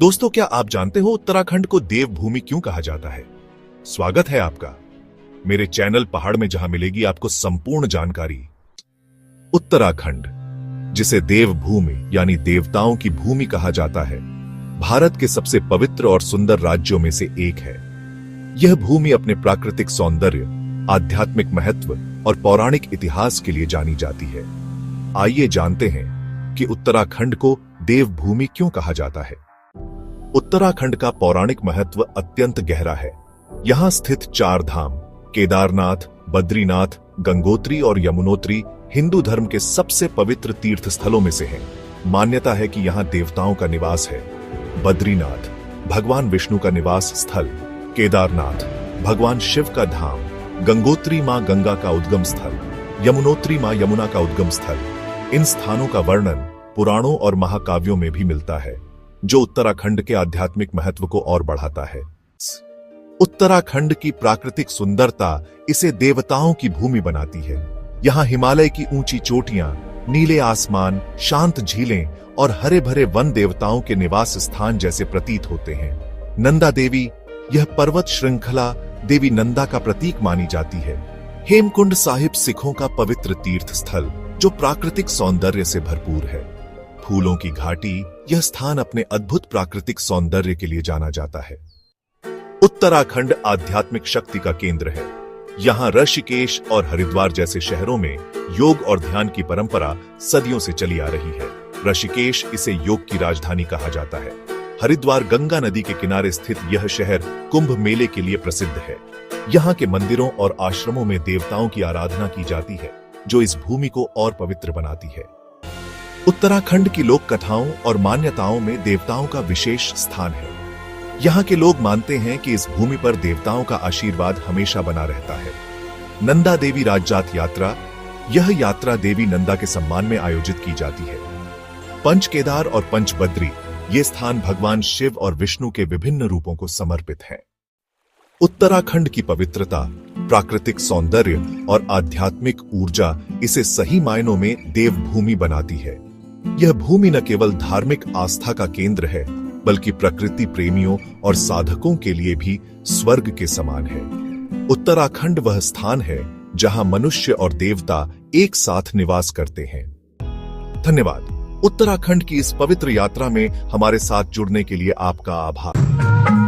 दोस्तों, क्या आप जानते हो उत्तराखंड को देवभूमि क्यों कहा जाता है? स्वागत है आपका मेरे चैनल पहाड़ में, जहां मिलेगी आपको संपूर्ण जानकारी। उत्तराखंड, जिसे देवभूमि यानी देवताओं की भूमि कहा जाता है, भारत के सबसे पवित्र और सुंदर राज्यों में से एक है। यह भूमि अपने प्राकृतिक सौंदर्य, आध्यात्मिक महत्व और पौराणिक इतिहास के लिए जानी जाती है। आइए जानते हैं कि उत्तराखंड को देवभूमि क्यों कहा जाता है। उत्तराखंड का पौराणिक महत्व अत्यंत गहरा है। यहां स्थित 4 धाम केदारनाथ, बद्रीनाथ, गंगोत्री और यमुनोत्री हिंदू धर्म के सबसे पवित्र तीर्थ स्थलों में से हैं। मान्यता है कि यहां देवताओं का निवास है। बद्रीनाथ भगवान विष्णु का निवास स्थल, केदारनाथ भगवान शिव का धाम, गंगोत्री मां गंगा का उद्गम स्थल, यमुनोत्री मां यमुना का उद्गम स्थल। इन स्थानों का वर्णन पुराणों और महाकाव्यों में भी मिलता है, जो उत्तराखंड के आध्यात्मिक महत्व को और बढ़ाता है। उत्तराखंड की प्राकृतिक सुंदरता इसे देवताओं की भूमि बनाती है। यहाँ हिमालय की ऊंची चोटियां, नीले आसमान, शांत झीलें और हरे भरे वन देवताओं के निवास स्थान जैसे प्रतीत होते हैं। नंदा देवी, यह पर्वत श्रृंखला देवी नंदा का प्रतीक मानी जाती है। हेमकुंड साहिब सिखों का पवित्र तीर्थ स्थल, जो प्राकृतिक सौंदर्य से भरपूर है। फूलों की घाटी, यह स्थान अपने अद्भुत प्राकृतिक सौंदर्य के लिए जाना जाता है। उत्तराखंड आध्यात्मिक शक्ति का केंद्र है। यहाँ ऋषिकेश और हरिद्वार जैसे शहरों में योग और ध्यान की परंपरा सदियों से चली आ रही है। ऋषिकेश इसे योग की राजधानी कहा जाता है। हरिद्वार गंगा नदी के किनारे स्थित यह शहर कुंभ मेले के लिए प्रसिद्ध है। यहाँ के मंदिरों और आश्रमों में देवताओं की आराधना की जाती है, जो इस भूमि को और पवित्र बनाती है। उत्तराखंड की लोक कथाओं और मान्यताओं में देवताओं का विशेष स्थान है। यहाँ के लोग मानते हैं कि इस भूमि पर देवताओं का आशीर्वाद हमेशा बना रहता है। नंदा देवी राजजात यात्रा, यह यात्रा देवी नंदा के सम्मान में आयोजित की जाती है। पंच केदार और पंच बद्री, ये स्थान भगवान शिव और विष्णु के विभिन्न रूपों को समर्पित हैं। उत्तराखंड की पवित्रता, प्राकृतिक सौंदर्य और आध्यात्मिक ऊर्जा इसे सही मायनों में देवभूमि बनाती है। यह भूमि न केवल धार्मिक आस्था का केंद्र है, बल्कि प्रकृति प्रेमियों और साधकों के लिए भी स्वर्ग के समान है। उत्तराखंड वह स्थान है जहां मनुष्य और देवता एक साथ निवास करते हैं। धन्यवाद। उत्तराखंड की इस पवित्र यात्रा में हमारे साथ जुड़ने के लिए आपका आभार।